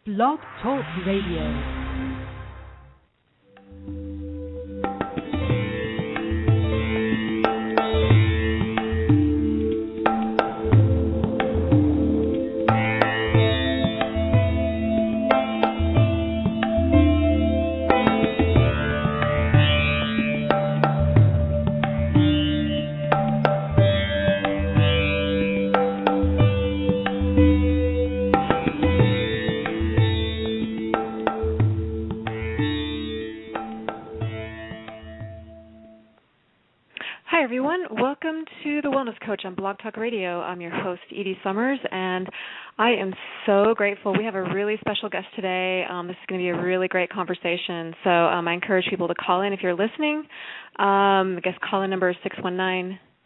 Blog Talk Radio. Coach on Blog Talk Radio. I'm your host, Edie Summers, and I am so grateful. We have a really special guest today. This is going to be a really great conversation, so I encourage people to call in if you're listening. I guess call-in number is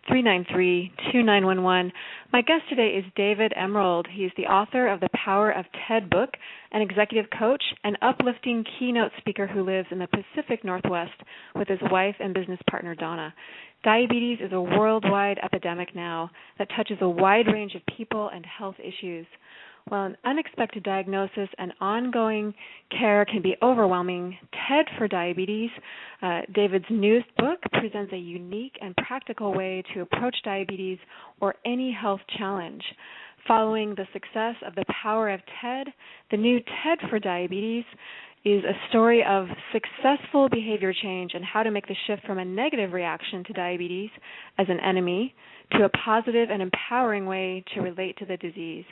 619-393-2911. My guest today is David Emerald. He's the author of the Power of TED book, an executive coach, an uplifting keynote speaker who lives in the Pacific Northwest with his wife and business partner, Donna. Diabetes is a worldwide epidemic now that touches a wide range of people and health issues. While an unexpected diagnosis and ongoing care can be overwhelming, TED for Diabetes, David's newest book, presents a unique and practical way to approach diabetes or any health challenge. Following the success of the Power of TED, the new TED for Diabetes is a story of successful behavior change and how to make the shift from a negative reaction to diabetes as an enemy to a positive and empowering way to relate to the disease.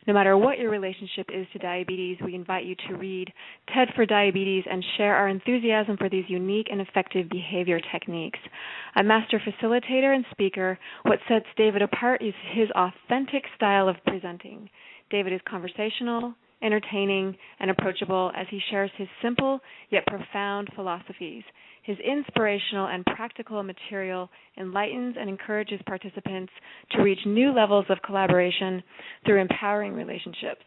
No matter what your relationship is to diabetes, we invite you to read TED for Diabetes and share our enthusiasm for these unique and effective behavior techniques. A master facilitator and speaker, what sets David apart is his authentic style of presenting. David is conversational, entertaining, and approachable as he shares his simple yet profound philosophies. His inspirational and practical material enlightens and encourages participants to reach new levels of collaboration through empowering relationships.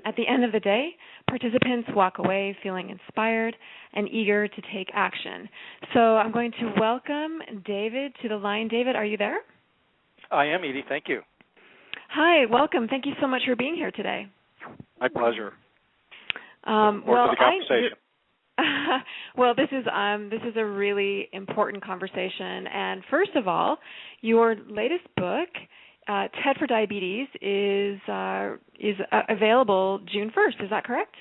At the end of the day, participants walk away feeling inspired and eager to take action. So I'm going to welcome David to the line. David, are you there? I am, Edie. Thank you. Hi, welcome. Thank you so much for being here today. My pleasure. Well, the conversation. Well, this is a really important conversation. And first of all, your latest book, TED for Diabetes, is available June 1st. Is that correct?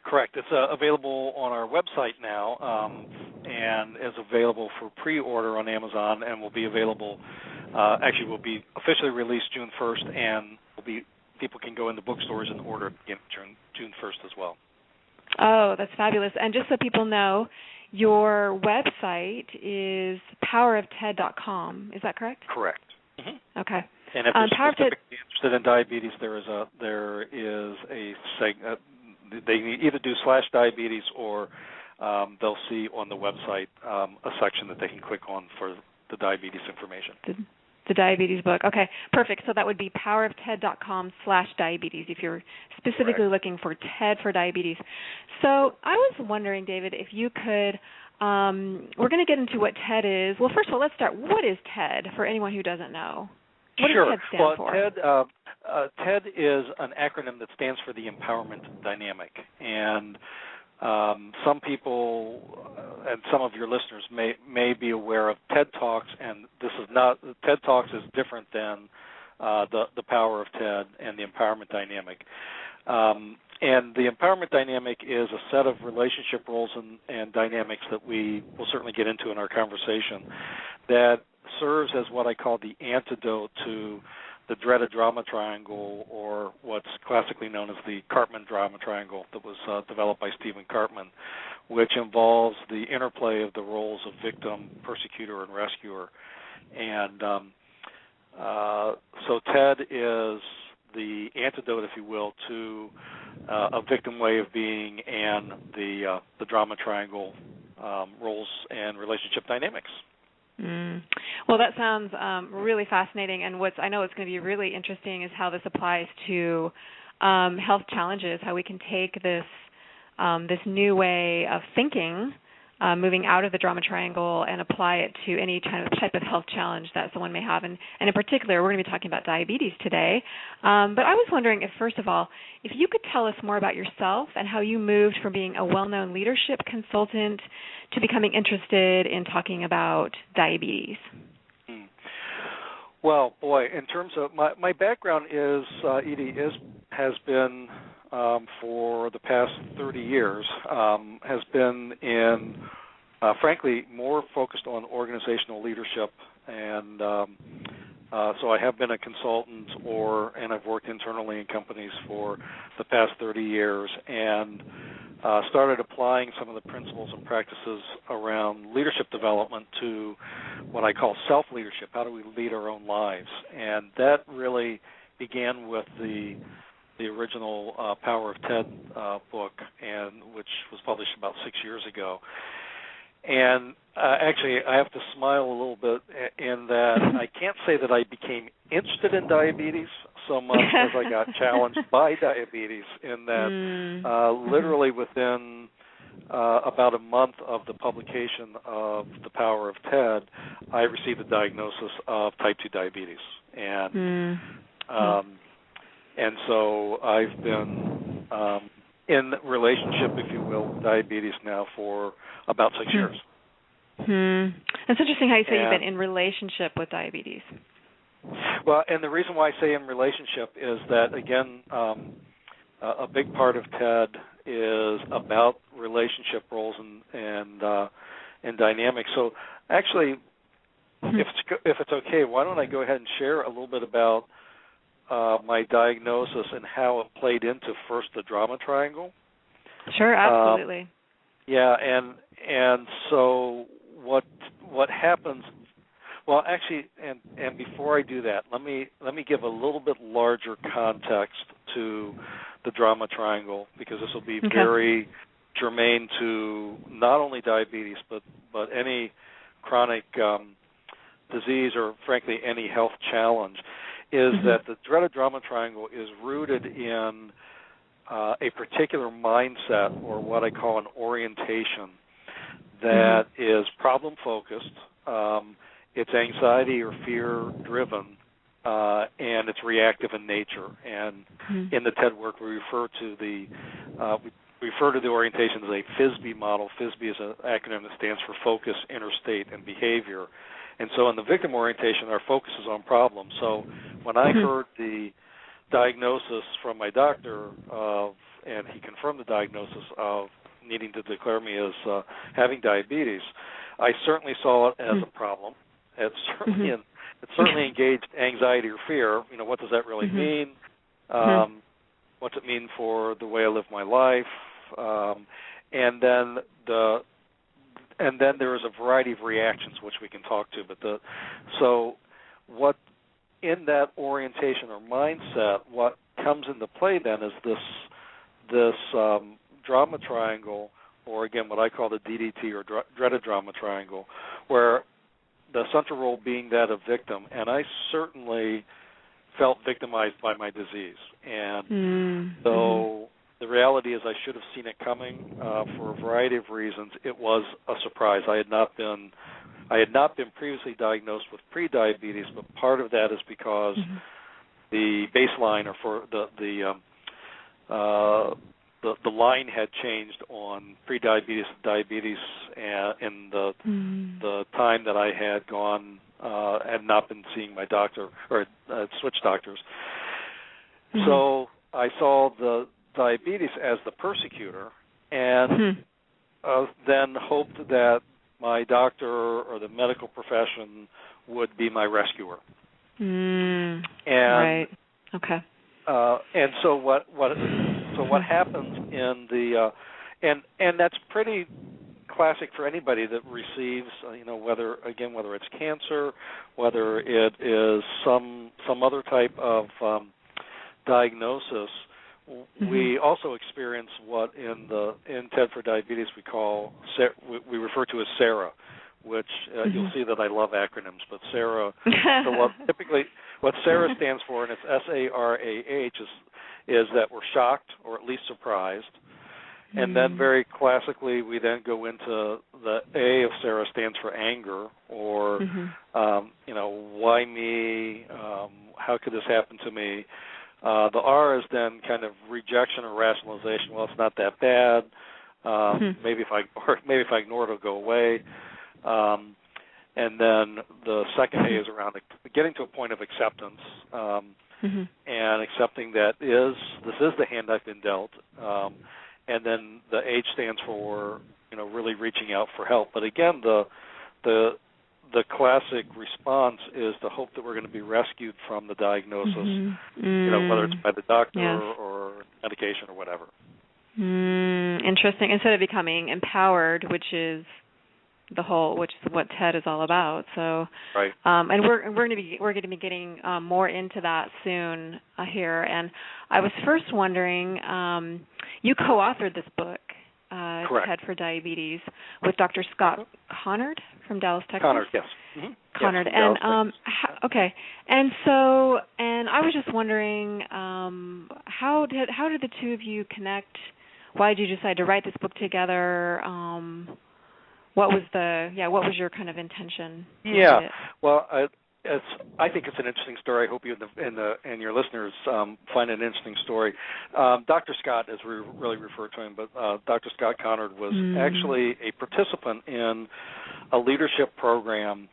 Correct. It's available on our website now, and is available for pre-order on Amazon, and will be available. Will be officially released June 1st, and people can go into bookstores and order it June 1st as well. Oh, that's fabulous. And just so people know, your website is powerofted.com. Is that correct? Correct. Mm-hmm. Okay. And if they're specifically interested in diabetes, there is a segment. They either do /diabetes or they'll see on the website a section that they can click on for the diabetes information. The diabetes book. Okay, perfect. So that would be powerofted.com/diabetes if you're specifically Correct. Looking for TED for Diabetes. So I was wondering, David, if you could, we're going to get into what TED is. Well, first of all, let's start. What is TED for anyone who doesn't know? What Sure. does TED stand for? TED is an acronym that stands for the Empowerment Dynamic. And some people and some of your listeners may be aware of TED Talks, and this is not TED Talks is different than the Power of TED and the Empowerment Dynamic. And the Empowerment Dynamic is a set of relationship roles and dynamics that we will certainly get into in our conversation that serves as what I call the antidote to the dreaded drama triangle, or what's classically known as the Karpman drama triangle that was developed by Stephen Karpman, which involves the interplay of the roles of victim, persecutor, and rescuer. And so TED is the antidote, if you will, to a victim way of being and the drama triangle roles and relationship dynamics. Well, that sounds really fascinating, and I know it's going to be really interesting is how this applies to health challenges, how we can take this new way of thinking moving out of the drama triangle and apply it to any type of health challenge that someone may have. And in particular, we're going to be talking about diabetes today. But I was wondering if, first of all, if you could tell us more about yourself and how you moved from being a well-known leadership consultant to becoming interested in talking about diabetes. Well, boy, in terms of my background is, Edie, has been for the past 30 years, has been in, frankly, more focused on organizational leadership. And so I have been a consultant and I've worked internally in companies for the past 30 years and started applying some of the principles and practices around leadership development to what I call self-leadership. How do we lead our own lives? And that really began with the original Power of TED book, which was published about 6 years ago. And actually, I have to smile a little bit in that I can't say that I became interested in diabetes so much as I got challenged by diabetes, in that literally within about a month of the publication of The Power of TED, I received a diagnosis of type 2 diabetes. And so I've been in relationship, if you will, with diabetes now for about 6 years. It's interesting how you say you've been in relationship with diabetes. Well, and the reason why I say in relationship is that, again, a big part of TED is about relationship roles and dynamics. So actually, if it's okay, why don't I go ahead and share a little bit about my diagnosis and how it played into first the drama triangle. Sure, absolutely. And so what happens? Well, actually, and before I do that, let me give a little bit larger context to the drama triangle, because this will be very germane to not only diabetes but any chronic disease or frankly any health challenge. Is that the dreaded drama triangle is rooted in a particular mindset, or what I call an orientation, that is problem-focused, it's anxiety or fear-driven, and it's reactive in nature. And in the TED work, we refer to the orientation as a FISB model. FISB is an acronym that stands for Focus, Inner State, and Behavior. And so in the victim orientation, our focus is on problems. So when I heard the diagnosis from my doctor and he confirmed the diagnosis of needing to declare me as having diabetes, I certainly saw it as a problem. It certainly engaged anxiety or fear. You know, what does that really mean? What's it mean for the way I live my life? And then there is a variety of reactions which we can talk to. So what in that orientation or mindset, what comes into play then is this drama triangle, or again what I call the DDT or dreaded drama triangle, where the central role being that of victim. And I certainly felt victimized by my disease. And so the reality is I should have seen it coming for a variety of reasons. It was a surprise. I had not been previously diagnosed with prediabetes, but part of that is because the baseline, or for the line had changed on prediabetes and diabetes, in the time that I had not been seeing my doctor, or had switched doctors. So I saw the diabetes as the persecutor, and then hoped that my doctor or the medical profession would be my rescuer. And right. Okay. And so what happens in the and that's pretty classic for anybody that receives whether it's cancer, whether it is some other type of diagnosis. We also experience what in TED for Diabetes we refer to as SARA, which you'll see that I love acronyms, but SARA. Typically, what SARA stands for, and it's SARAH, is that we're shocked or at least surprised, And then very classically, we then go into the A of Sarah stands for anger, or, why me? How could this happen to me? The R is then kind of rejection or rationalization. Well, it's not that bad. Maybe if I ignore it, it'll go away. And then the second A is around getting to a point of acceptance, and accepting that this is the hand I've been dealt. And then the H stands for really reaching out for help. But again, the classic response is the hope that we're going to be rescued from the diagnosis, whether it's by the doctor or medication or whatever. Interesting. Instead of becoming empowered, which is what TED is all about. So, right. And we're going to be getting more into that soon here. And I was first wondering, you co-authored this book, TED for Diabetes, with Dr. Scott Conard from Dallas, Texas. Conard, yes. Conard, yes, and okay, and so, and I was just wondering, how did the two of you connect? Why did you decide to write this book together? What was your kind of intention? Yeah, well, I think it's an interesting story. I hope you and your listeners find it an interesting story. Dr. Scott, as we really refer to him, but Dr. Scott Conard was actually a participant in a leadership program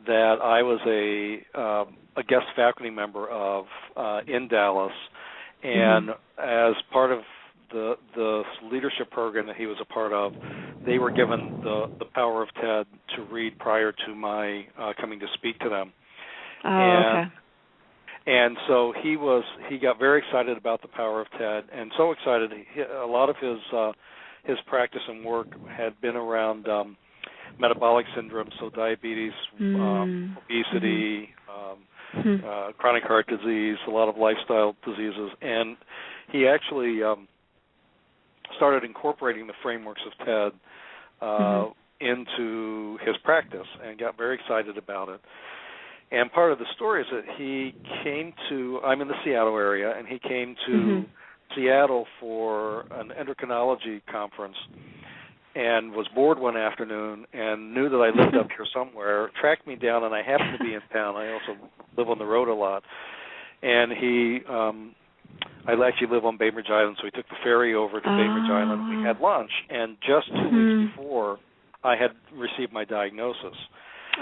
that I was a guest faculty member of in Dallas, and as part of the leadership program that he was a part of, they were given the power of TED to read prior to my coming to speak to them. And so he got very excited about the power of TED, and so excited a lot of his practice and work had been around metabolic syndrome, so diabetes, obesity, chronic heart disease, a lot of lifestyle diseases, and he actually started incorporating the frameworks of TED into his practice and got very excited about it. And part of the story is that he came I'm in the Seattle area, and he came to Seattle for an endocrinology conference and was bored one afternoon and knew that I lived up here somewhere, tracked me down, and I happened to be in town. I also live on the road a lot. And I actually live on Bainbridge Island, so he took the ferry over to Bainbridge Island. We had lunch, and just 2 weeks before, I had received my diagnosis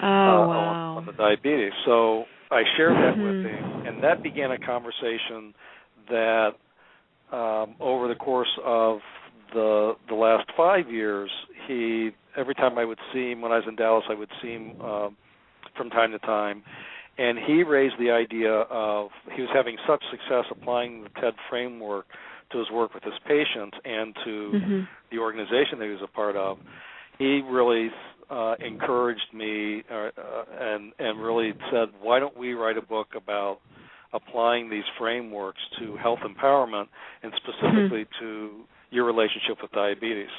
on the diabetes. So I shared that with him, and that began a conversation that over the course of the last 5 years, every time I would see him when I was in Dallas, I would see him from time to time. And he raised the idea of he was having such success applying the TED framework to his work with his patients and to the organization that he was a part of. He really encouraged me and really said, why don't we write a book about applying these frameworks to health empowerment and specifically to your relationship with diabetes.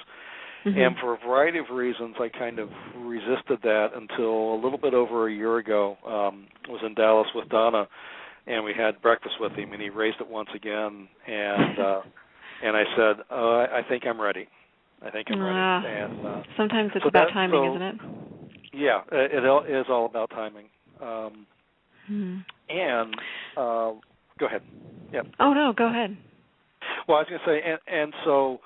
And for a variety of reasons, I kind of resisted that until a little bit over a year ago. I was in Dallas with Donna, and we had breakfast with him, and he raised it once again, and I said, I think I'm ready. I think I'm ready. And sometimes it's about timing, isn't it? Yeah, it is all about timing. And go ahead. Yeah. Oh, no, go ahead. Well, I was going to say, and so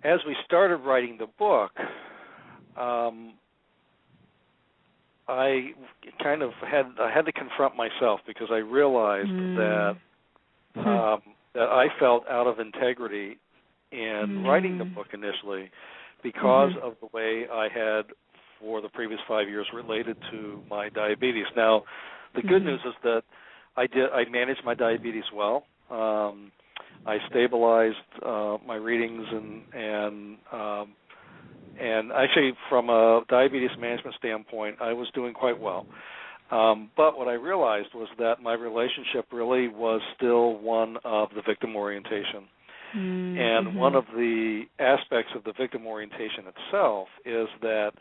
as we started writing the book, I kind of had to confront myself because I realized that I felt out of integrity in writing the book initially because of the way I had for the previous 5 years related to my diabetes. Now, the good news is that I managed my diabetes well. I stabilized my readings and actually from a diabetes management standpoint, I was doing quite well. But what I realized was that my relationship really was still one of the victim orientation. And one of the aspects of the victim orientation itself is that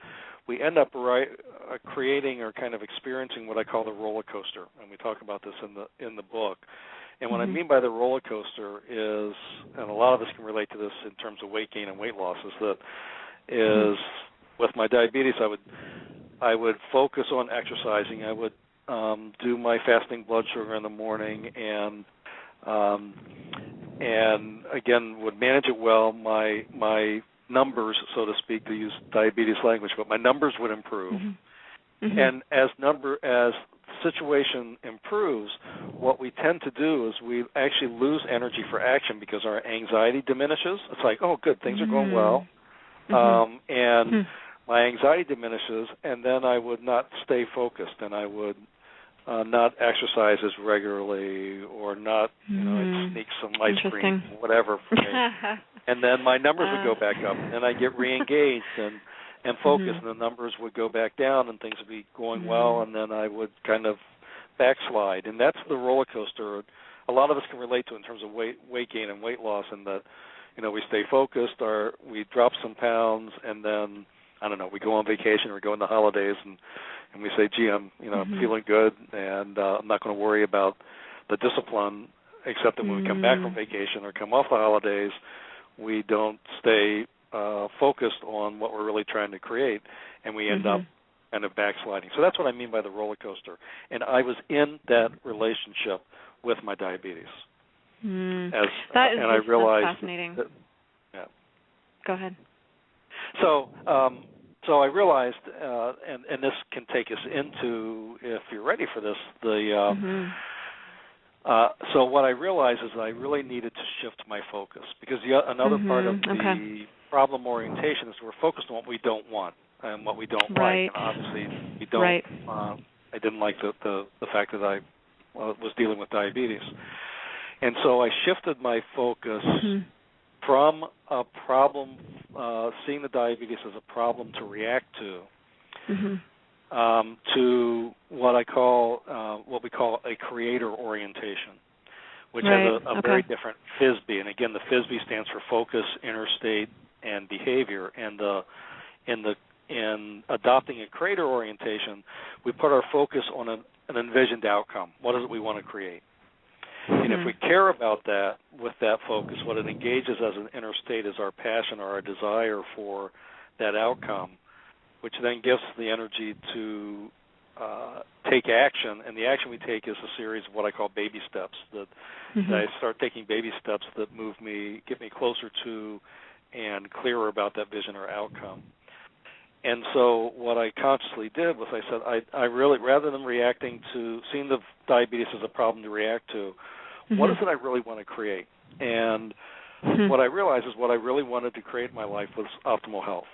we end up creating or kind of experiencing what I call the roller coaster, and we talk about this in the book. And what I mean by the roller coaster is and a lot of us can relate to this in terms of weight gain and weight loss, is with my diabetes, I would focus on exercising. I would do my fasting blood sugar in the morning, and again would manage it well. My numbers, so to speak, to use diabetes language, but my numbers would improve. And as situation improves, what we tend to do is we actually lose energy for action because our anxiety diminishes. It's like, oh, good, things are going well, and my anxiety diminishes, and then I would not stay focused, and I would not exercise as regularly, or not, I'd sneak some ice cream, whatever, for me. And then my numbers would go back up, and then I'd get re-engaged and focused, and the numbers would go back down, and things would be going well, and then I would kind of backslide. And that's the roller coaster a lot of us can relate to in terms of weight gain and weight loss, and that, we stay focused, or we drop some pounds, and then, I don't know, we go on vacation or we go on the holidays, and we say, gee, I'm feeling good, and I'm not going to worry about the discipline, except that when we come back from vacation or come off the holidays, we don't stay focused on what we're really trying to create, and we end up kind of backsliding. So that's what I mean by the roller coaster. And I was in that relationship with my diabetes. I realized that's fascinating. Go ahead. So I realized, and this can take us into, if you're ready for this, so what I realized is I really needed to shift my focus, because another part of the problem orientation is we're focused on what we don't want and what we don't like. And obviously, we don't. I didn't like the fact that I was dealing with diabetes, and so I shifted my focus from a problem, seeing the diabetes as a problem to react to, to what we call a creator orientation, which has a very different FISB. And again, the FISB stands for focus, inner state, and behavior. And in adopting a creator orientation, we put our focus on an envisioned outcome. What is it we want to create? And if we care about that, with that focus, what it engages as an inner state is our passion or our desire for that outcome, which then gives us the energy to take action. And the action we take is a series of what I call baby steps, that I start taking baby steps that get me closer to and clearer about that vision or outcome. And so what I consciously did was I said, I really, rather than reacting to, seeing the diabetes as a problem to react to, what is it I really want to create? And what I realized is what I really wanted to create in my life was optimal health.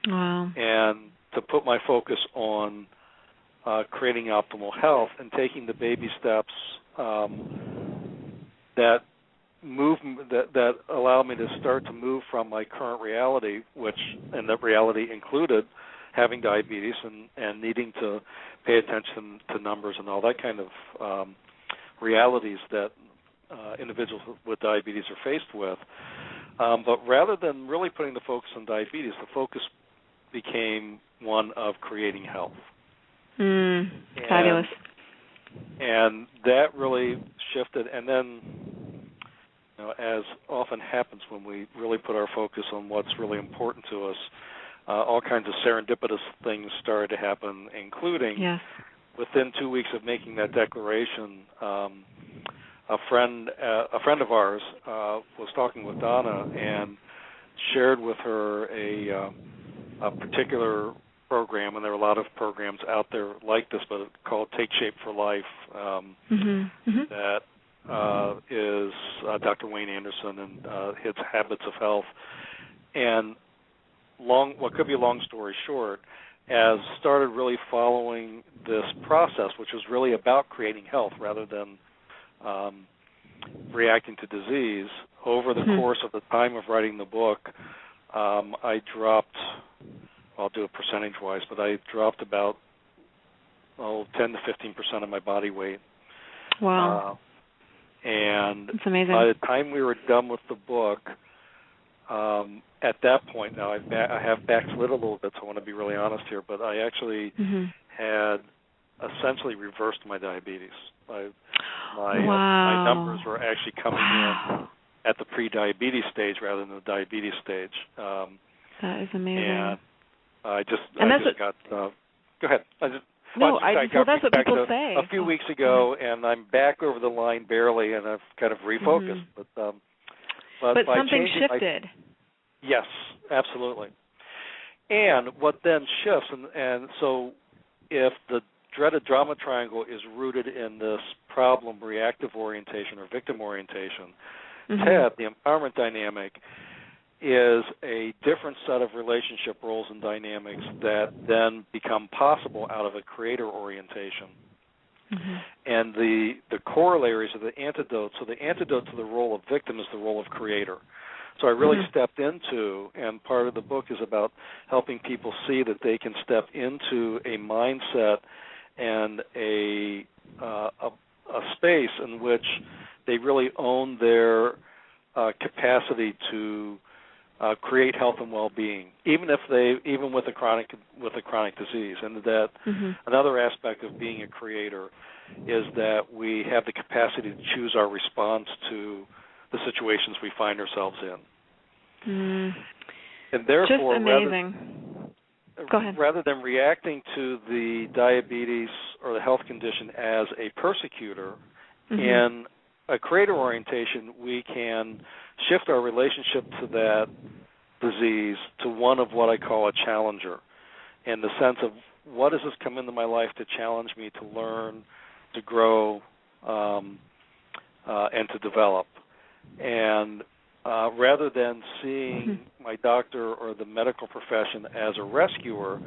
Wow. And to put my focus on creating optimal health and taking the baby steps that allow me to start to move from my current reality, and that reality included having diabetes and needing to pay attention to numbers and all that kind of realities that individuals with diabetes are faced with. But rather than really putting the focus on diabetes, the focus became one of creating health. Fabulous. And that really shifted, and then, as often happens when we really put our focus on what's really important to us, all kinds of serendipitous things started to happen, including within 2 weeks of making that declaration, a friend of ours was talking with Donna and shared with her a particular program, and there are a lot of programs out there like this, but called Take Shape for Life, that is Dr. Wayne Anderson and his Habits of Health. And what could be a long story short, as started really following this process, which was really about creating health rather than reacting to disease. Over the course of the time of writing the book, I dropped, I'll do it percentage-wise, but I dropped about 10 to 15% of my body weight. Wow. And that's amazing. By the time we were done with the book, at that point, now I have backslid a little bit, so I want to be really honest here, but I actually had essentially reversed my diabetes. My numbers were actually coming in at the pre-diabetes stage rather than the diabetes stage. That is amazing. And I just got. Go ahead. That's what people say. A few weeks ago, and I'm back over the line barely, and I've kind of refocused. But something shifted. Yes, absolutely. And what then shifts, and so if the dreaded drama triangle is rooted in this problem reactive orientation or victim orientation, TED, the empowerment dynamic, is a different set of relationship roles and dynamics that then become possible out of a creator orientation. And the corollaries of the antidote, so the antidote to the role of victim is the role of creator. So I really stepped into, and part of the book is about helping people see that they can step into a mindset and a space in which they really own their capacity to create health and well-being, even with a chronic disease. And that another aspect of being a creator is that we have the capacity to choose our response to the situations we find ourselves in. And therefore, just amazing. Go ahead. Rather than reacting to the diabetes or the health condition as a persecutor, in a creator orientation, we can shift our relationship to that disease to one of what I call a challenger, in the sense of what does this come into my life to challenge me to learn, to grow, and to develop. And rather than seeing my doctor or the medical profession as a rescuer,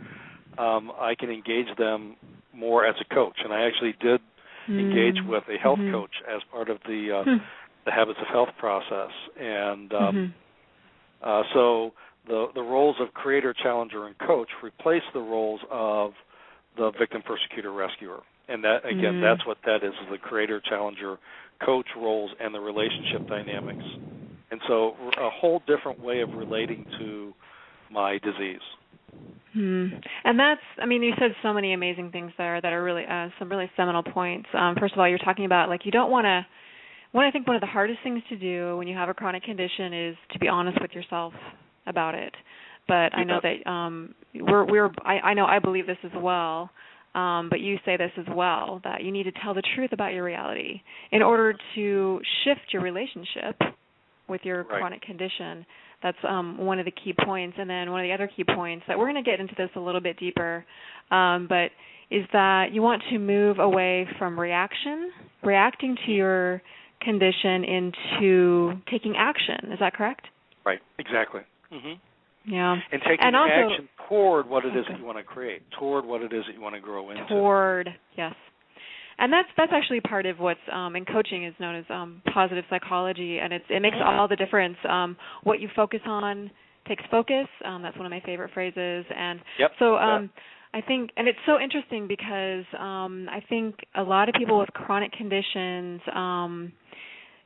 I can engage them more as a coach. And I actually did engage with a health coach as part of the Habits of Health process. And so the roles of creator, challenger, and coach replace the roles of the victim, persecutor, rescuer. And that, again, that's what that is the creator, challenger, coach roles and the relationship dynamics. And so a whole different way of relating to my disease. And that's, I mean, you said so many amazing things there that are really some really seminal points. First of all, you're talking about, like, you don't want to, I think one of the hardest things to do when you have a chronic condition is to be honest with yourself about it. But I know that I believe this as well. But you say this as well, that you need to tell the truth about your reality in order to shift your relationship with your chronic condition. That's one of the key points. And then one of the other key points that we're going to get into this a little bit deeper, but is that you want to move away from reacting to your condition, into taking action. Is that correct? Right, exactly. Yeah. And taking action toward what it is that you want to create, toward what it is that you want to grow into. Yes. And that's actually part of what's in coaching is known as positive psychology, and it makes all the difference. What you focus on takes focus. That's one of my favorite phrases. And so I think, and it's so interesting because I think a lot of people with chronic conditions,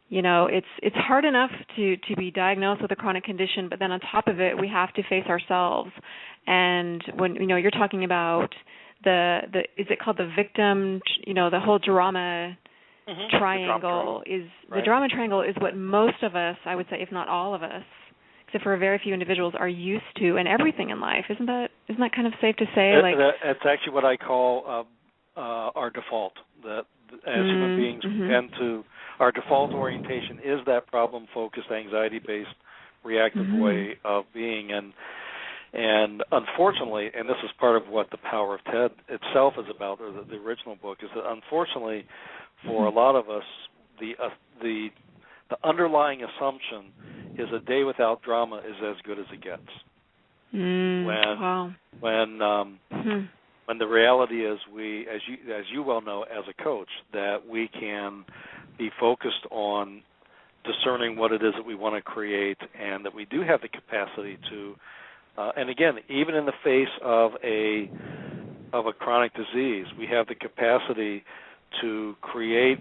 it's hard enough to be diagnosed with a chronic condition, but then on top of it, we have to face ourselves. And when you're talking about is it called the victim? The whole drama triangle the drama triangle is what most of us, I would say, if not all of us, except for very few individuals, are used to in everything in life. Isn't that kind of safe to say? That's actually what I call our default. That as human beings, we tend to, our default orientation is that problem-focused, anxiety-based, reactive way of being. And unfortunately, and this is part of what the Power of TED itself is about, or the original book, is that unfortunately for a lot of us, the underlying assumption is a day without drama is as good as it gets. When the reality is, we, as you well know as a coach, that we can be focused on discerning what it is that we want to create, and that we do have the capacity to. And again, even in the face of a chronic disease, we have the capacity to create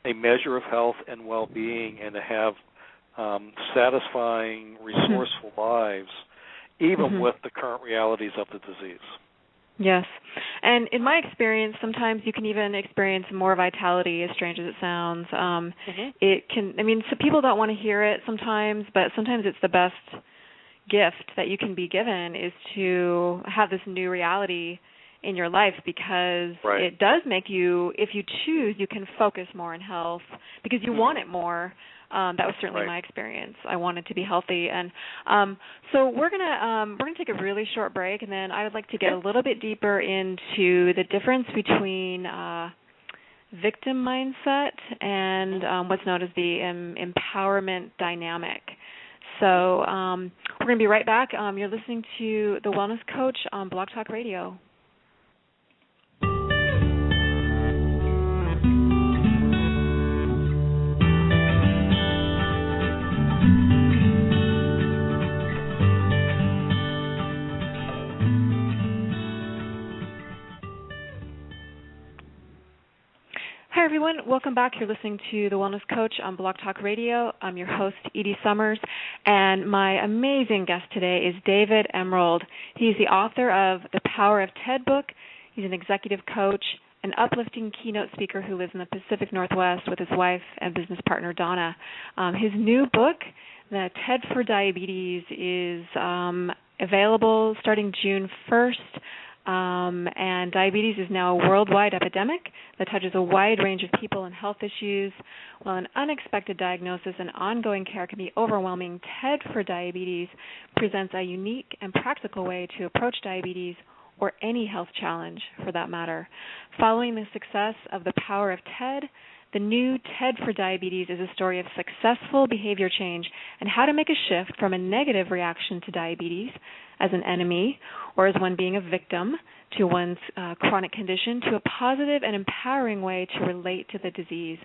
a measure of health and well-being, and to have satisfying, resourceful lives, even with the current realities of the disease. Yes. And in my experience, sometimes you can even experience more vitality, as strange as it sounds. It can, so people don't want to hear it sometimes, but sometimes it's the best gift that you can be given is to have this new reality in your life, because it does make you, if you choose, you can focus more on health because you want it more. That was certainly my experience. I wanted to be healthy, and so we're gonna take a really short break, and then I would like to get a little bit deeper into the difference between victim mindset and what's known as the empowerment dynamic. So we're going to be right back. You're listening to The Wellness Coach on Blog Talk Radio. Hi, everyone. Welcome back. You're listening to The Wellness Coach on Blog Talk Radio. I'm your host, Edie Summers, and my amazing guest today is David Emerald. He's the author of The Power of TED book. He's an executive coach, an uplifting keynote speaker who lives in the Pacific Northwest with his wife and business partner, Donna. His new book, The TED for Diabetes, is available starting June 1st. And diabetes is now a worldwide epidemic that touches a wide range of people and health issues. While an unexpected diagnosis and ongoing care can be overwhelming, TED for Diabetes presents a unique and practical way to approach diabetes or any health challenge for that matter. Following the success of The Power of TED, the new TED for Diabetes is a story of successful behavior change and how to make a shift from a negative reaction to diabetes as an enemy or as one being a victim to one's chronic condition to a positive and empowering way to relate to the disease.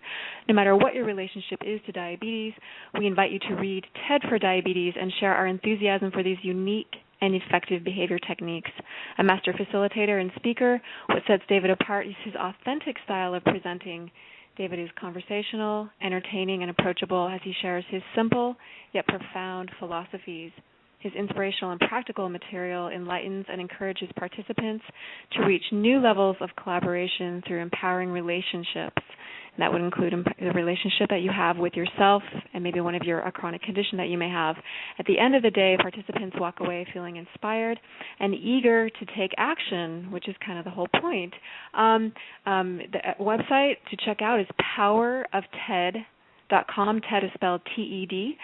No matter what your relationship is to diabetes, we invite you to read TED for Diabetes and share our enthusiasm for these unique and effective behavior techniques. A master facilitator and speaker, what sets David apart is his authentic style of presenting. David is conversational, entertaining, and approachable as he shares his simple yet profound philosophies. His inspirational and practical material enlightens and encourages participants to reach new levels of collaboration through empowering relationships. And that would include the relationship that you have with yourself and maybe a chronic condition that you may have. At the end of the day, participants walk away feeling inspired and eager to take action, which is kind of the whole point. The website to check out is powerofted.com. TED is spelled TED.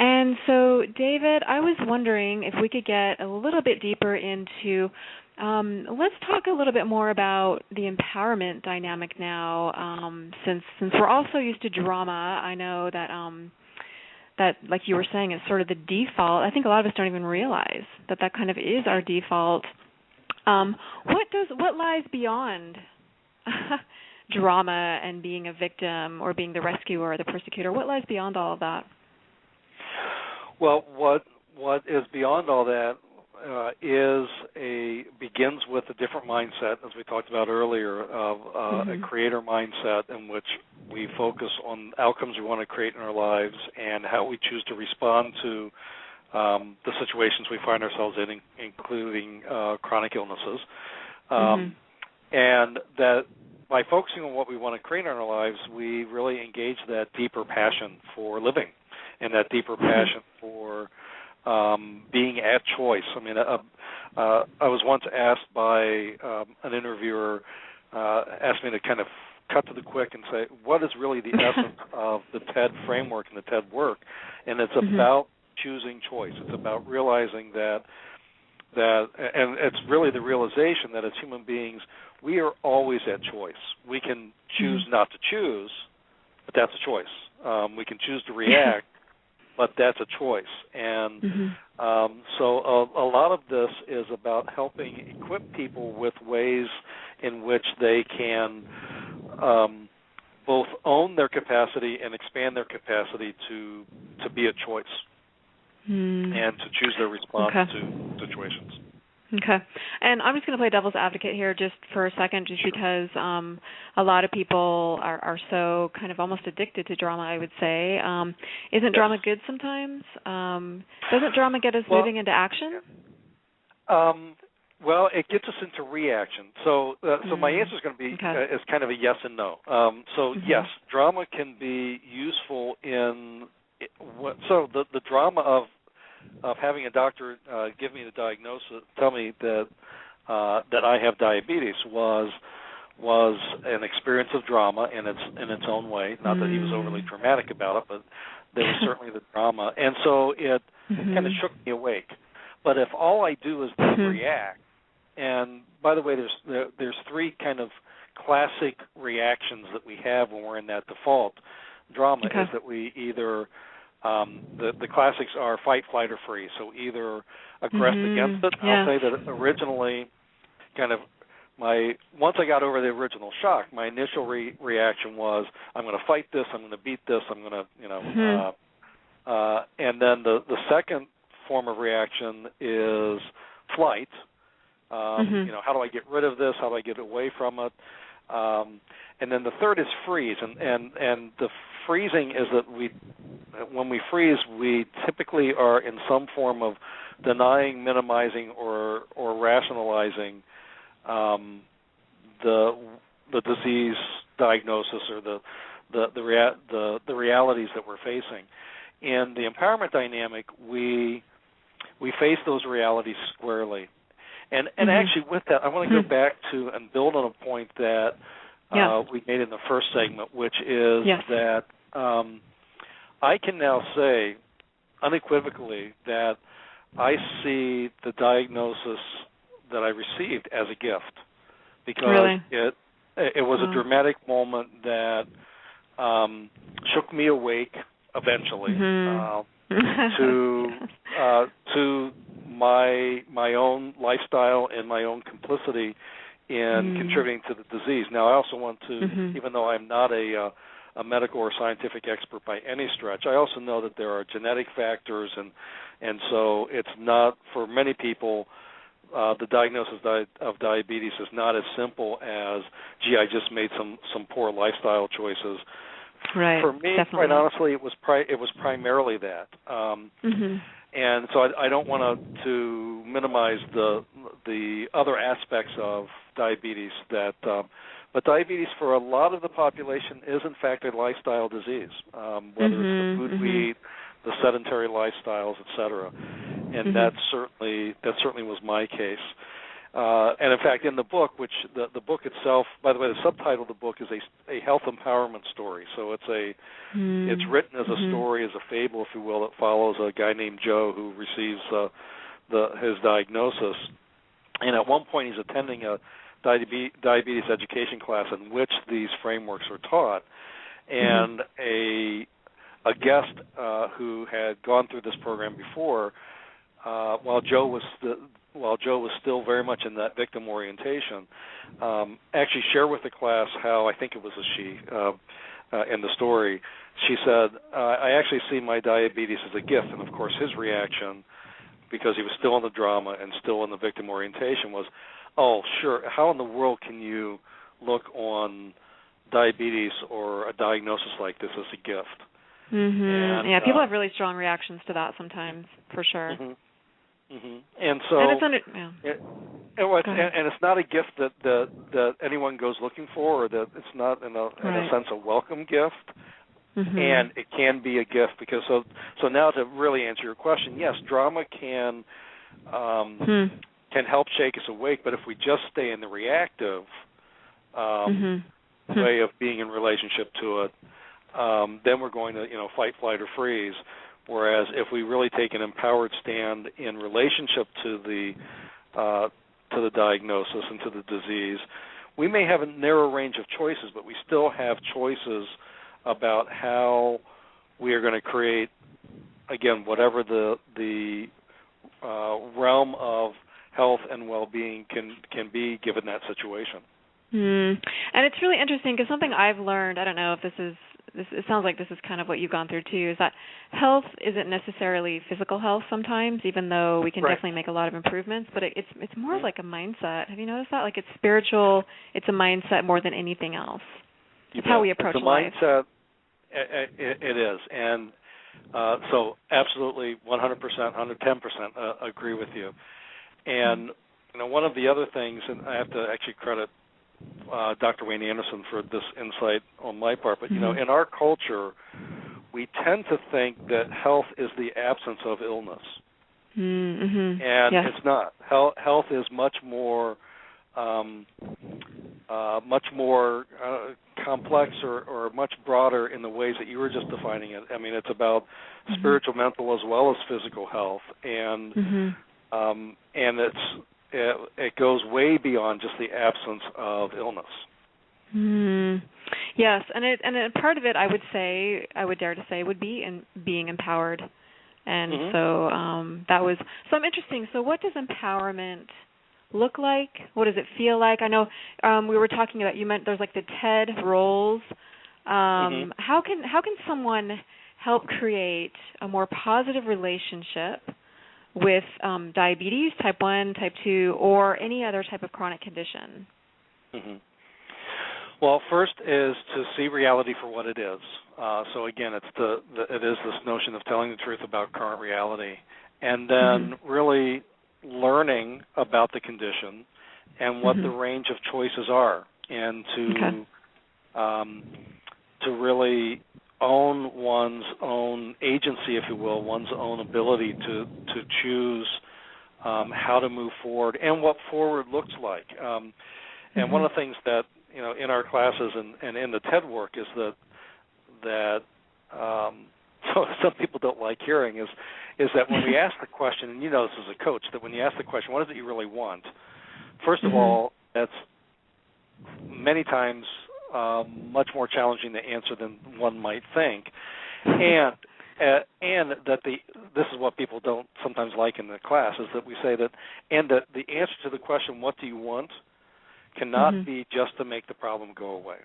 And so, David, I was wondering if we could get a little bit deeper into, let's talk a little bit more about the empowerment dynamic now, since we're all so used to drama. I know that, like you were saying, is sort of the default. I think a lot of us don't even realize that kind of is our default. What lies beyond drama and being a victim or being the rescuer or the persecutor? What lies beyond all of that? Well, what is beyond all that begins with a different mindset, as we talked about earlier, of a creator mindset in which we focus on outcomes we want to create in our lives and how we choose to respond to the situations we find ourselves in, including chronic illnesses, and that by focusing on what we want to create in our lives, we really engage that deeper passion for living and that deeper passion for being at choice. I mean, I was once asked by an interviewer, asked me to kind of cut to the quick and say, what is really the essence of the TED framework and the TED work? And it's about choosing choice. It's about realizing that, and it's really the realization that as human beings, we are always at choice. We can choose not to choose, but that's a choice. We can choose to react, but that's a choice. And so a lot of this is about helping equip people with ways in which they can both own their capacity and expand their capacity to be a choice and to choose their response to situations. Okay. And I'm just going to play devil's advocate here just for a second, just because a lot of people are so kind of almost addicted to drama, I would say. Isn't drama good sometimes? Doesn't drama get us moving into action? Well, it gets us into reaction. So my answer is going to be is kind of a yes and no. Yes, drama can be useful in the drama of having a doctor give me the diagnosis, tell me that I have diabetes was an experience of drama in its own way. Not that he was overly dramatic about it, but there was certainly the drama, and so it kind of shook me awake. But if all I do is react, and by the way, there's three kind of classic reactions that we have when we're in that default drama is that we either the classics are fight, flight, or freeze. So either aggress against it. I'll say that originally, kind of once I got over the original shock, my initial reaction was I'm going to fight this, I'm going to beat this, I'm going to and then the second form of reaction is flight. How do I get rid of this? How do I get away from it? And then the third is freeze, and the freezing is that when we freeze, we typically are in some form of denying, minimizing, or rationalizing the disease diagnosis or the realities that we're facing. In the empowerment dynamic, we face those realities squarely. And actually with that, I want to go back to and build on a point that we made in the first segment, which is that I can now say unequivocally that I see the diagnosis that I received as a gift because it was a dramatic moment that shook me awake eventually to my own lifestyle and my own complicity in contributing to the disease. Now, I also want to, even though I'm not a medical or scientific expert by any stretch, I also know that there are genetic factors, and so it's not, for many people, the diagnosis of diabetes is not as simple as, gee, I just made some poor lifestyle choices. Right. For me, quite honestly, it was primarily that. And so I don't want to minimize the other aspects of diabetes but diabetes for a lot of the population is in fact a lifestyle disease, whether it's the food we eat, the sedentary lifestyles, et cetera. And that certainly was my case. And in fact, in the book, which the book itself, by the way, the subtitle of the book is a health empowerment story. So it's written as a story, as a fable, if you will. It follows a guy named Joe who receives his diagnosis, and at one point he's attending a diabetes education class in which these frameworks are taught, and a guest who had gone through this program before, while Joe was still very much in that victim orientation, actually shared with the class how, I think it was a she in the story, she said, I actually see my diabetes as a gift. And, of course, his reaction, because he was still in the drama and still in the victim orientation, was, oh, sure, how in the world can you look on diabetes or a diagnosis like this as a gift? And, people have really strong reactions to that sometimes, for sure. And so, and it's not a gift that anyone goes looking for, or that it's not in a sense a welcome gift. And it can be a gift because so now to really answer your question, yes, drama can help shake us awake, but if we just stay in the reactive way of being in relationship to it, then we're going to fight, flight, or freeze. Whereas if we really take an empowered stand in relationship to the diagnosis and to the disease, we may have a narrow range of choices, but we still have choices about how we are going to create, again, whatever the realm of health and well-being can be given that situation. And it's really interesting because something I've learned, I don't know if it sounds like this is kind of what you've gone through too, is that health isn't necessarily physical health sometimes, even though we can definitely make a lot of improvements, but it's more of like a mindset. Have you noticed that? Like it's spiritual, it's a mindset more than anything else. It's how we approach life. It's a mindset, it is. And so absolutely 100%, 110% agree with you. And one of the other things, and I have to actually credit Dr. Wayne Anderson for this insight on my part, but, in our culture, we tend to think that health is the absence of illness. Mm-hmm. And yes. it's not. Health is much more complex or much broader in the ways that you were just defining it. I mean, it's about spiritual, mental, as well as physical health, and it goes way beyond just the absence of illness. Yes, and part of it, I would dare to say, would be in being empowered, and so that was I'm interesting. So, what does empowerment look like? What does it feel like? I know we were talking about, you meant there's like the TED roles. How can someone help create a more positive relationship with diabetes, type 1, type 2, or any other type of chronic condition? Well, first is to see reality for what it is. So again, it is this notion of telling the truth about current reality, and then really learning about the condition and what the range of choices are, and to really own one's own agency, if you will, one's own ability to choose how to move forward and what forward looks like. And one of the things that in our classes and in the TED work is that so some people don't like hearing is that when we ask the question, and this as a coach, that when you ask the question, what is it you really want? First of all, that's many times much more challenging to answer than one might think, and that this is what people don't sometimes like in the class, is that we say that the answer to the question, what do you want, cannot be just to make the problem go away.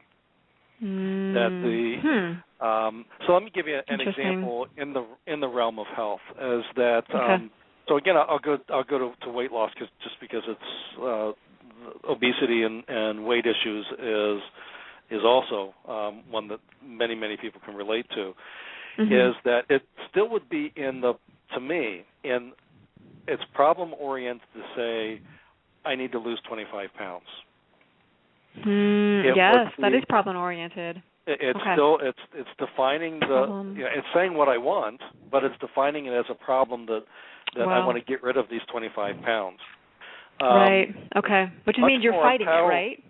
So let me give you an example in the realm of health. Is that so again, I'll go to weight loss because it's obesity and weight issues is also one that many people can relate to. Is that it still would be to me it's problem oriented to say I need to lose 25 pounds. Yes, that is problem oriented. It's still it's defining it's saying what I want, but it's defining it as a problem that I want to get rid of these 25 pounds. Right. Okay. Which means you're fighting it, right?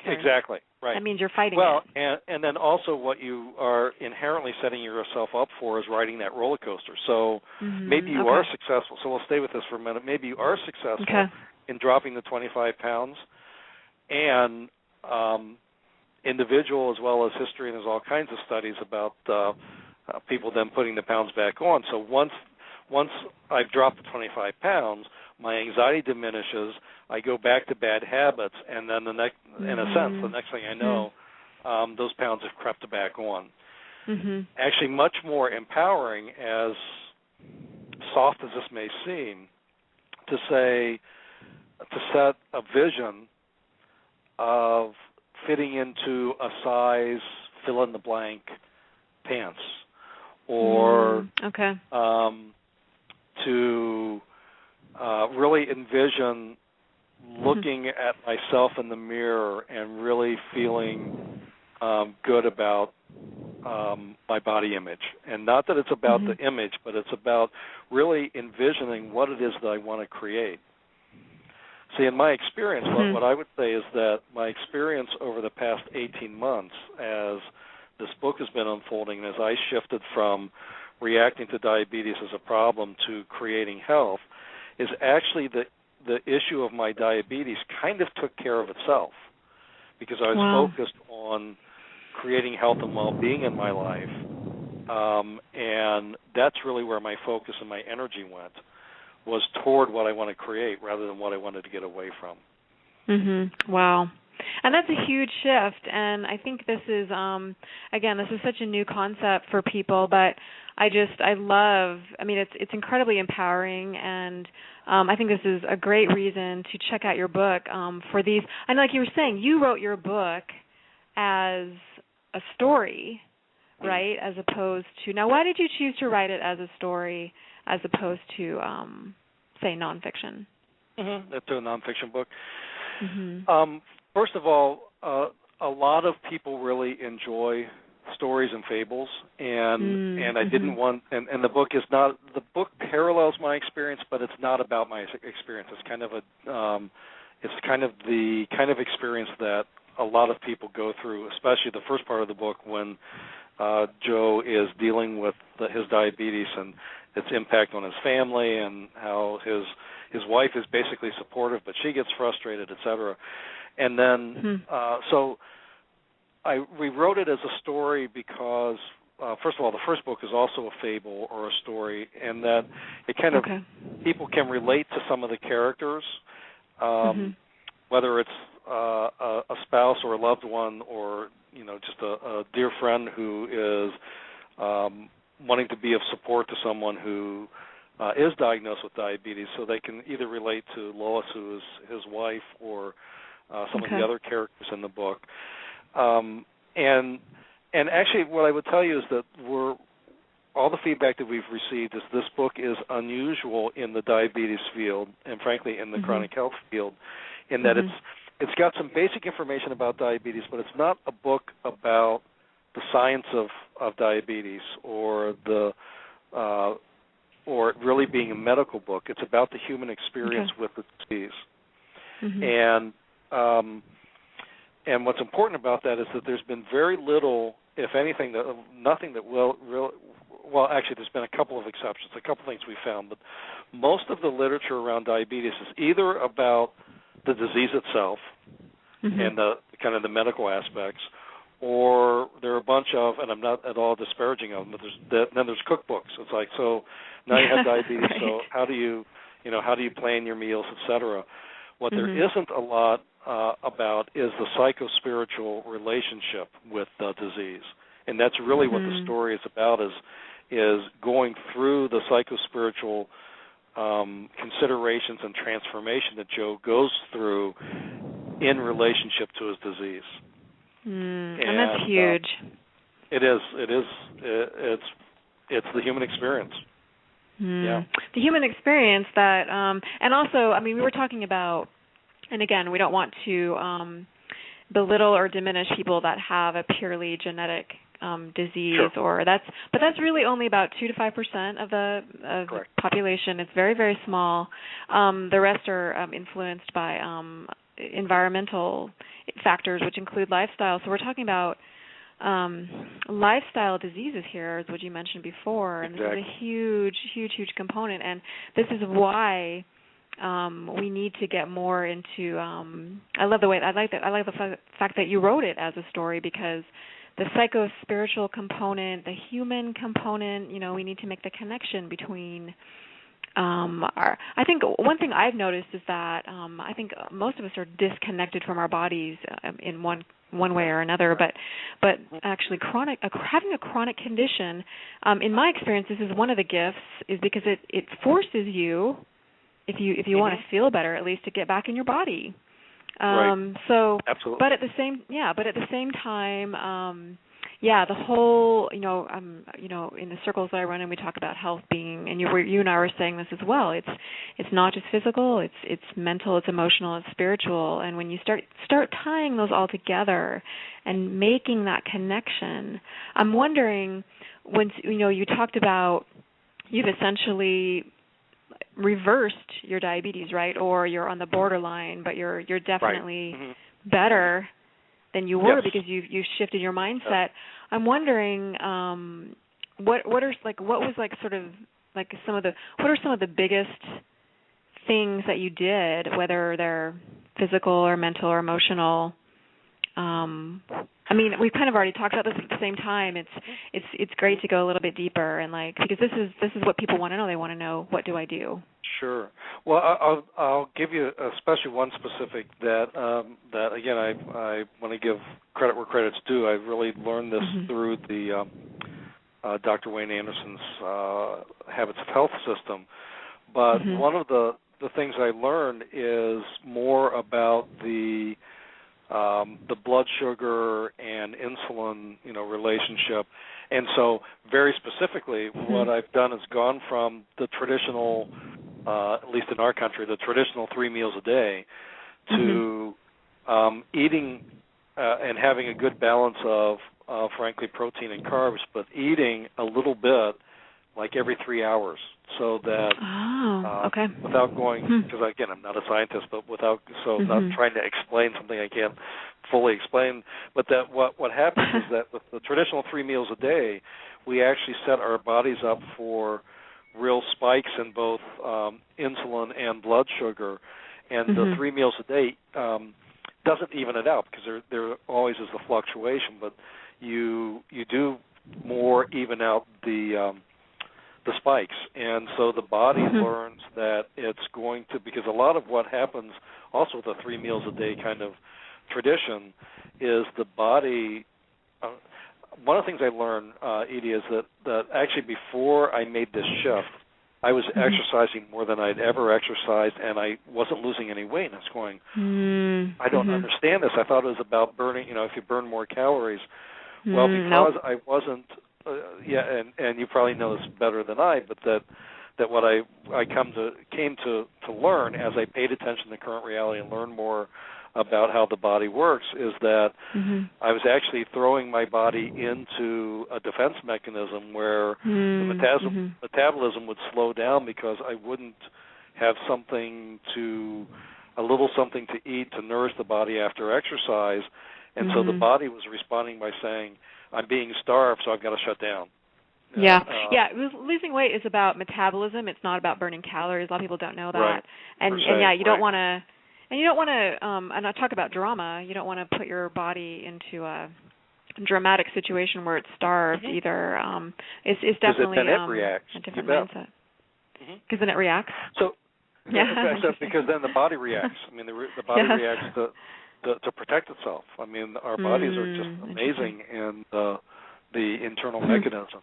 Exactly. Right. That means you're fighting it. Well, and then also what you are inherently setting yourself up for is riding that roller coaster. So maybe you are successful. So we'll stay with this for a minute. Maybe you are successful in dropping the 25 pounds, and individual as well as history, and there's all kinds of studies about people then putting the pounds back on. So once I've dropped the 25 pounds, my anxiety diminishes. I go back to bad habits, and then the next thing I know, those pounds have crept back on. Actually, much more empowering, as soft as this may seem, to set a vision of fitting into a size fill-in-the-blank pants, or to really envision looking at myself in the mirror and really feeling good about my body image. And not that it's about the image, but it's about really envisioning what it is that I want to create. See, in my experience, what I would say is that my experience over the past 18 months, as this book has been unfolding, and as I shifted from reacting to diabetes as a problem to creating health, is actually the issue of my diabetes kind of took care of itself, because I was focused on creating health and well-being in my life, and that's really where my focus and my energy went, was toward what I want to create rather than what I wanted to get away from. Wow. And that's a huge shift, and I think this is, again, this is such a new concept for people, but it's incredibly empowering, and I think this is a great reason to check out your book for these. And like you were saying, you wrote your book as a story, right, as opposed to, now why did you choose to write it as a story as opposed to, say, nonfiction? It's a nonfiction book. Mm-hmm. First of all, a lot of people really enjoy stories and fables, and I didn't want, and the book is not, the book parallels my experience, but it's not about my experience. It's kind of the kind of experience that a lot of people go through, especially the first part of the book when Joe is dealing with his diabetes and its impact on his family, and how his wife is basically supportive, but she gets frustrated, etc. And then, so we wrote it as a story because, first of all, the first book is also a fable or a story, and that it kind of, people can relate to some of the characters, whether it's a spouse or a loved one, or just a dear friend who is wanting to be of support to someone who is diagnosed with diabetes, so they can either relate to Lois, who is his wife, or some of the other characters in the book. And actually, what I would tell you is that all the feedback that we've received is this book is unusual in the diabetes field, and frankly in the chronic health field, in that it's got some basic information about diabetes, but it's not a book about the science of diabetes or really being a medical book. It's about the human experience with the disease. And what's important about that is that there's been very little, if anything, nothing that actually there's been a couple of exceptions, a couple things we found, but most of the literature around diabetes is either about the disease itself and the kind of the medical aspects, or there are a bunch of, and I'm not at all disparaging of them, but then there's cookbooks. It's like, so now you have diabetes, so how do you plan your meals, etc. What there isn't a lot about is the psycho-spiritual relationship with the disease, and that's really what the story is about, is going through the psycho-spiritual considerations and transformation that Joe goes through in relationship to his disease. And that's huge. It is. It's the human experience. Yeah. The human experience that, and also, I mean, we were talking about, and again, we don't want to belittle or diminish people that have a purely genetic disease, but that's really only about 2 to 5% of the population. It's very, very small. The rest are influenced by environmental factors, which include lifestyle. So we're talking about lifestyle diseases here, is what you mentioned before, and this is a huge, huge, huge component. And this is why we need to get more into. I love the fact that you wrote it as a story, because the psycho-spiritual component, the human component, we need to make the connection between. I think one thing I've noticed is that I think most of us are disconnected from our bodies in one way or another. But actually, having a chronic condition, in my experience, this is one of the gifts, is because it forces you, if you want to feel better, at least, to get back in your body. So, absolutely. But at the same time. The whole, in the circles that I run in, we talk about health being, and you and I were saying this as well. It's not just physical. It's mental. It's emotional. It's spiritual. And when you start tying those all together and making that connection, I'm wondering, when you talked about, you've essentially reversed your diabetes, right? Or you're on the borderline, but you're definitely better than you were, because you've shifted your mindset. I'm wondering what are some of the biggest things that you did, whether they're physical or mental or emotional. I mean, we've kind of already talked about this at the same time. It's great to go a little bit deeper, and because this is what people want to know. They want to know, what do I do? Sure. Well, I'll give you especially one specific that again, I want to give credit where credit's due. I really learned this through the Dr. Wayne Anderson's Habits of Health system. But one of the things I learned is more about the blood sugar and insulin, relationship. And so very specifically, what I've done is gone from the traditional at least in our country, the traditional 3 meals a day, to eating and having a good balance of, frankly, protein and carbs, but eating a little bit like every 3 hours, so that without going, because again, I'm not a scientist, but not trying to explain something I can't fully explain, but that what happens is that with the traditional 3 meals a day, we actually set our bodies up for real spikes in both insulin and blood sugar, and the 3 meals a day doesn't even it out, because there always is the fluctuation, but you do more even out the spikes, and so the body learns that it's going to, because a lot of what happens also with the 3 meals a day kind of tradition is the body. One of the things I learned, Edie, is that actually before I made this shift, I was exercising more than I'd ever exercised, and I wasn't losing any weight. And I was going, I don't understand this. I thought it was about burning, if you burn more calories. Well, because I wasn't, and you probably know this better than I, but that what I came to learn as I paid attention to current reality and learned more about how the body works is that I was actually throwing my body into a defense mechanism where the metabolism would slow down because I wouldn't have a little something to eat to nourish the body after exercise, and so the body was responding by saying, I'm being starved, so I've got to shut down. Yeah, losing weight is about metabolism. It's not about burning calories. A lot of people don't know that. Right. And you don't want to. And you don't want to, and I talk about drama, you don't want to put your body into a dramatic situation where it's starved either. It's definitely a different mindset. Because then it reacts? Because then the body reacts. I mean, the body reacts to protect itself. I mean, our bodies are just amazing in the internal mechanism.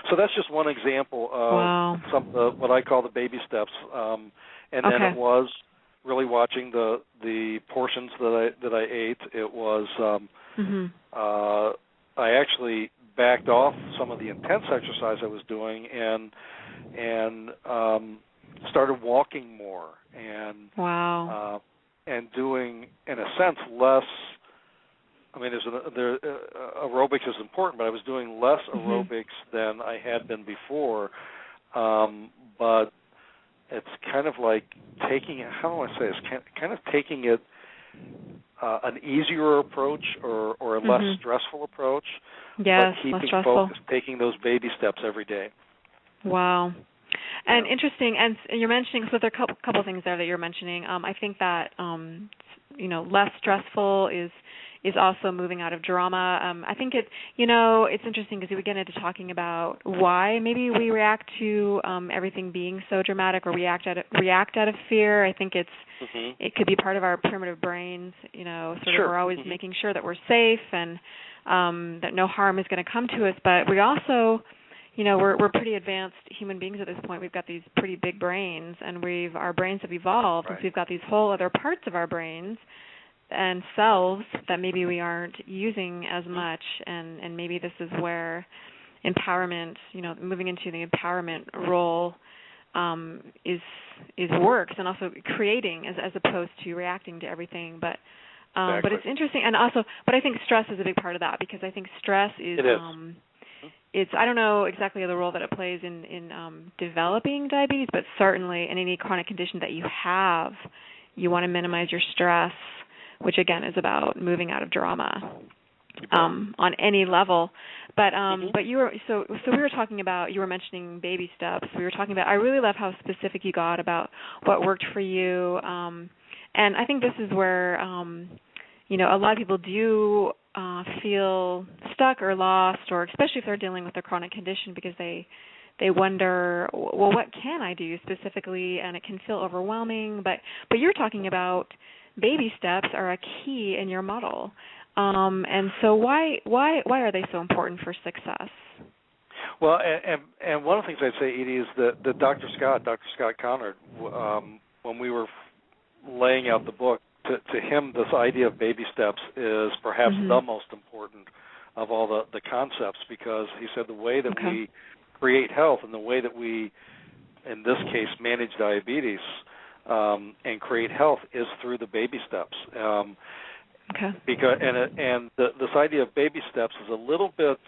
So that's just one example of some of what I call the baby steps. And then it was really watching the portions that I ate. It was I actually backed off some of the intense exercise I was doing and started walking more and doing, in a sense, less. I mean, aerobics is important, but I was doing less aerobics than I had been before. But it's kind of like taking it, how do I say this, kind of taking it an easier approach or a less stressful approach, but keeping focused, taking those baby steps every day. Wow. And interesting, and you're mentioning, so there are a couple things there that you're mentioning. I think that, less stressful is also moving out of drama. I think it's interesting because we get into talking about why maybe we react to everything being so dramatic or react out of fear. I think it could be part of our primitive brains, of we're always making sure that we're safe and that no harm is going to come to us. But we also, we're pretty advanced human beings at this point. We've got these pretty big brains, and our brains have evolved, and so we've got these whole other parts of our brains and cells that maybe we aren't using as much, and maybe this is where empowerment, moving into the empowerment role is works, and also creating as opposed to reacting to everything. But but it's interesting, and also, but I think stress is a big part of that, because I think stress is. It is. It's, I don't know exactly the role that it plays in developing diabetes, but certainly in any chronic condition that you have, you want to minimize your stress, which again is about moving out of drama on any level. But you were so we were talking about, you were mentioning baby steps. We were talking about, I really love how specific you got about what worked for you, and I think this is where a lot of people do feel stuck or lost, or especially if they're dealing with a chronic condition, because they wonder, well, what can I do specifically, and it can feel overwhelming. But you're talking about baby steps are a key in your model, and so why are they so important for success? Well, and one of the things I'd say, Edie, is that Dr. Scott Conard, when we were laying out the book, to him, this idea of baby steps is perhaps the most important of all the concepts, because he said the way that we create health and the way that we, in this case, manage diabetes and create health is through the baby steps. Okay. Because this idea of baby steps is a little bit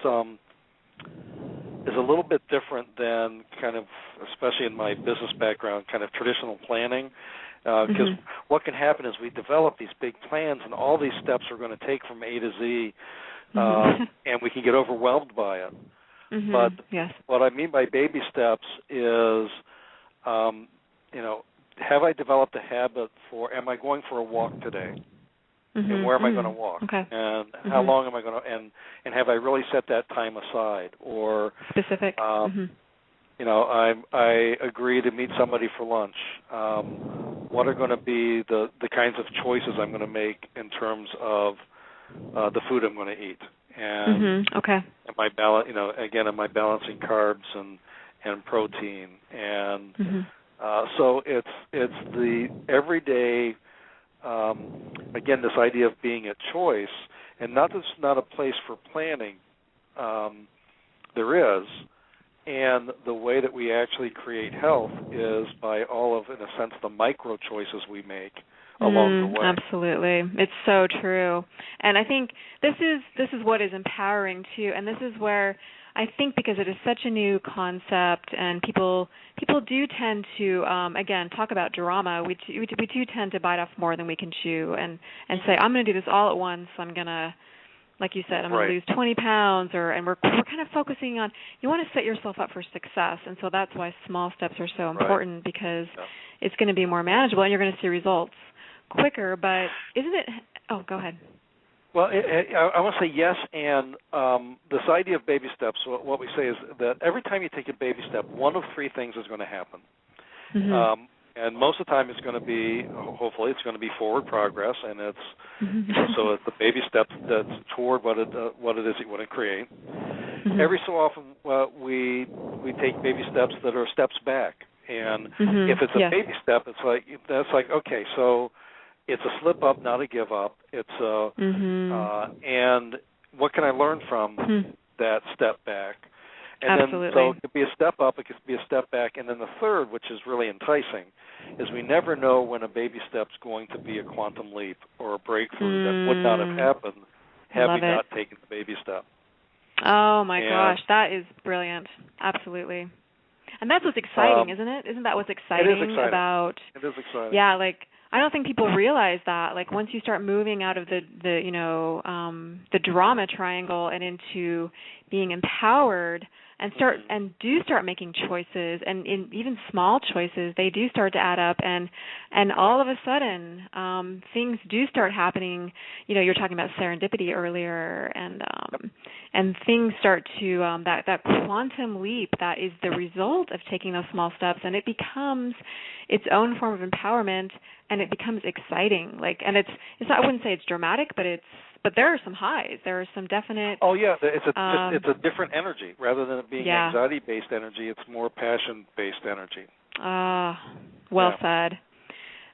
different than kind of, especially in my business background, kind of traditional planning. Because what can happen is we develop these big plans, and all these steps are going to take from A to Z, and we can get overwhelmed by it. But what I mean by baby steps is, have I developed a habit for, am I going for a walk today? And where am I going to walk? Okay. And how long am I going to, and have I really set that time aside? Or specific. I agree to meet somebody for lunch. What are going to be the kinds of choices I'm going to make in terms of the food I'm going to eat? And am I am I balancing carbs and protein? And so it's the everyday. Again, this idea of being a choice, and not that it's not a place for planning. There is, and the way that we actually create health is by all of, in a sense, the micro choices we make along the way. Absolutely, it's so true, and I think this is what is empowering too, and this is where I think, because it is such a new concept, and people do tend to again talk about drama. We do tend to bite off more than we can chew, and say, I'm going to do this all at once. I'm going to, like you said, I'm going to lose 20 pounds, and we're kind of focusing on, you want to set yourself up for success, and so that's why small steps are so important, because it's going to be more manageable, and you're going to see results quicker. But isn't it? Oh, go ahead. Well, I want to say yes, and this idea of baby steps, what we say is that every time you take a baby step, one of three things is going to happen. And most of the time it's going to be, hopefully, it's going to be forward progress, and it's so it's the baby step that's toward what it is you want to create. Every so often we take baby steps that are steps back, and if it's a baby step, that's like okay, so it's a slip up, not a give up. It's and what can I learn from that step back? And then so it could be a step up, it could be a step back, and then the third, which is really enticing, is we never know when a baby step's going to be a quantum leap or a breakthrough that would not have happened had we not taken the baby step. Oh my gosh, that is brilliant. Absolutely. And that's what's exciting, isn't it? Isn't that what's exciting, it is exciting about? It is exciting. Yeah, like I don't think people realize that. Like once you start moving out of the drama triangle and into being empowered, and start making choices, and in even small choices, they do start to add up, and all of a sudden things do start happening. You're talking about serendipity earlier, and things start to that quantum leap that is the result of taking those small steps, and it becomes its own form of empowerment, and it becomes exciting. And it's not, I wouldn't say it's dramatic, but there are some highs. There are some definite. Oh yeah, it's a different energy rather than it being anxiety-based energy. It's more passion-based energy. Well said.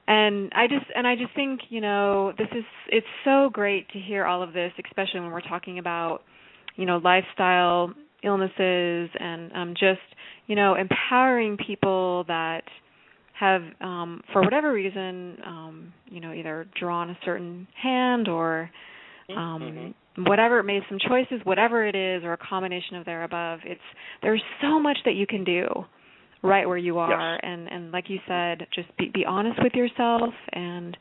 And I just think it's so great to hear all of this, especially when we're talking about lifestyle illnesses and just empowering people that have for whatever reason either drawn a certain hand or whatever it may, some choices, whatever it is, or a combination of thereabove. There's so much that you can do right where you are, and like you said, just be honest with yourself and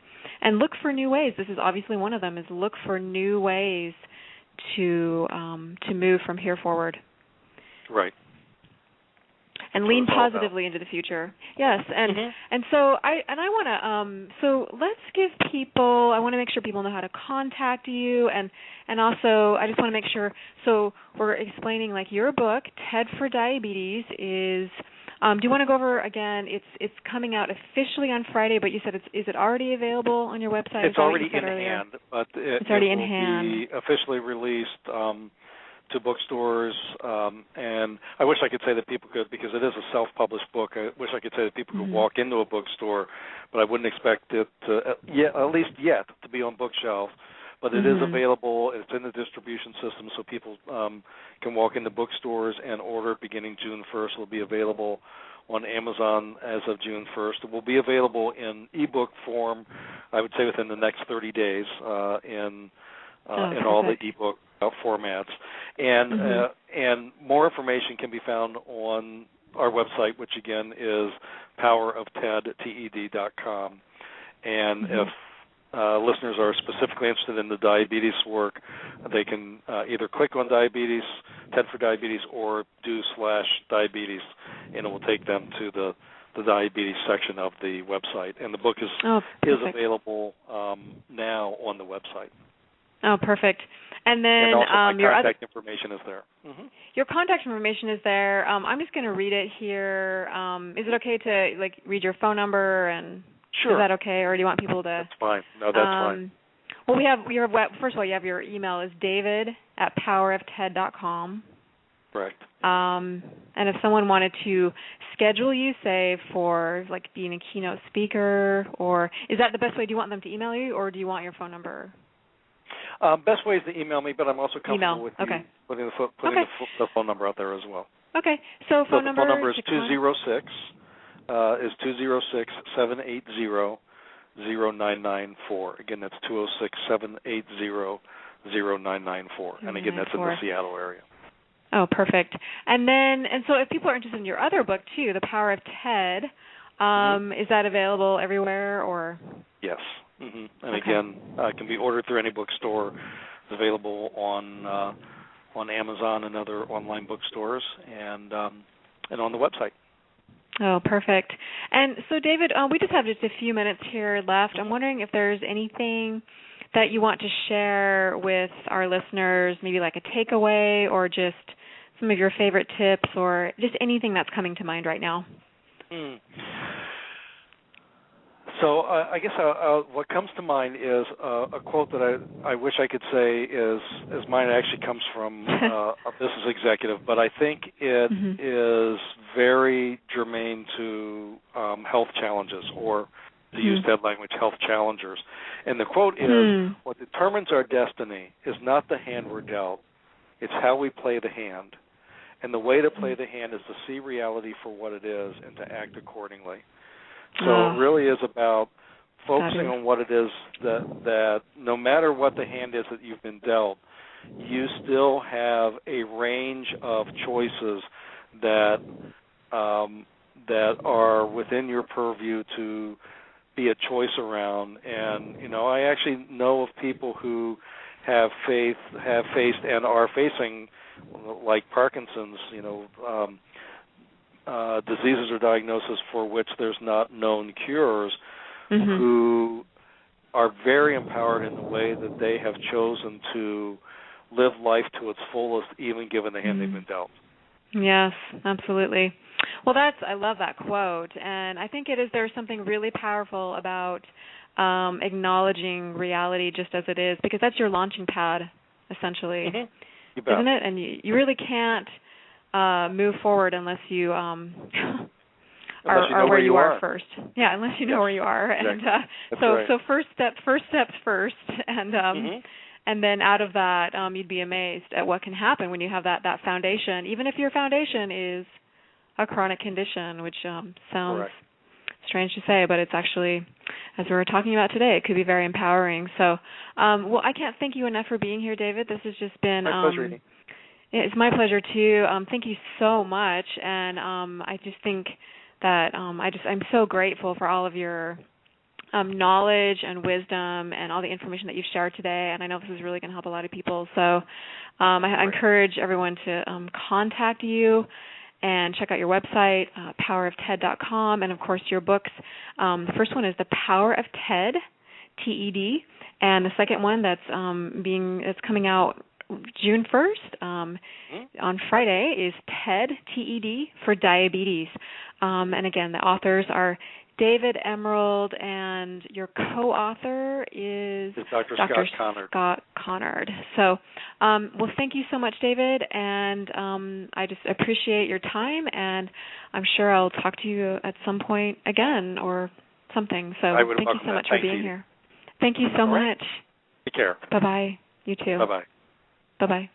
look for new ways. This is obviously one of them. Is look for new ways to move from here forward. Right. And lean positively into the future. Yes, and so I want to so let's give people. I want to make sure people know how to contact you, and also I just want to make sure. So we're explaining your book, TED for Diabetes, is. Do you want to go over again? It's coming out officially on Friday, but you said is it already available on your website? It's already in hand, but it's already in hand. Be officially released to bookstores, and I wish I could say that people could, because it is a self-published book. I wish I could say that people could walk into a bookstore, but I wouldn't expect it to, at least yet, to be on bookshelves. But it is available. It's in the distribution system, so people can walk into bookstores and order. Beginning June 1st, will be available on Amazon as of June 1st. It will be available in ebook form, I would say, within the next 30 days in all the ebook formats. And more information can be found on our website, which again is powerofted.com. And if listeners are specifically interested in the diabetes work, they can either click on diabetes, TED for Diabetes, or do /diabetes, and it will take them to the diabetes section of the website. And the book is available now on the website. Oh, perfect. And then also my contact information is there. Your contact information is there. I'm just going to read it here. Is it okay to read your phone number and? Sure. Is that okay, or do you want people to? That's fine. No, that's fine. Well, we have your first of all, you have your email is david@powerofted.com. Correct. And if someone wanted to schedule you, say for being a keynote speaker, or is that the best way? Do you want them to email you, or do you want your phone number? Best way is to email me, but I'm also comfortable with you putting the phone number out there as well. Okay. So phone number. The phone number is 206-780-0994. Again, that's 206-780-0994. And again, that's in the Seattle area. Oh, perfect. And so if people are interested in your other book too, The Power of TED, is that available everywhere or? Yes. And again, it can be ordered through any bookstore. It's available on Amazon and other online bookstores, and on the website. Oh, perfect. And so, David, we just have just a few minutes here left. I'm wondering if there's anything that you want to share with our listeners, maybe like a takeaway or just some of your favorite tips or just anything that's coming to mind right now. So I guess what comes to mind is a quote that I wish I could say is mine. It actually comes from a business executive, but I think it is very germane to health challenges, or to use TED language, health challengers. And the quote is, what determines our destiny is not the hand we're dealt, it's how we play the hand. And the way to play the hand is to see reality for what it is and to act accordingly. So it really is about focusing on what it is that no matter what the hand is that you've been dealt, you still have a range of choices that are within your purview to be a choice around. And I actually know of people who have faced and are facing, like Parkinson's, diseases or diagnoses for which there's not known cures, who are very empowered in the way that they have chosen to live life to its fullest, even given the hand they've been dealt. Yes, absolutely. Well, I love that quote, and I think there's something really powerful about acknowledging reality just as it is, because that's your launching pad, essentially, You bet. isn't it? And you really can't move forward unless you are where you are first. Yeah, unless you know where you are. And so first steps first, and then out of that, you'd be amazed at what can happen when you have that foundation. Even if your foundation is a chronic condition, which sounds strange to say, but it's actually, as we were talking about today, it could be very empowering. So, well, I can't thank you enough for being here, David. This has just been my pleasure. It's my pleasure too. Thank you so much, and I just think that I'm so grateful for all of your knowledge and wisdom and all the information that you've shared today. And I know this is really going to help a lot of people. So I encourage everyone to contact you and check out your website, powerofted.com, and of course your books. The first one is The Power of TED, TED, and the second one that's coming out June 1st on Friday is TED, TED for Diabetes. And again, the authors are David Emerald, and your co-author is Dr. Scott Conard. So, well, thank you so much, David, and I just appreciate your time, and I'm sure I'll talk to you at some point again or something. So thank you so much for being here. Thank you so much. Take care. Bye-bye. You too. Bye-bye. Bye-bye.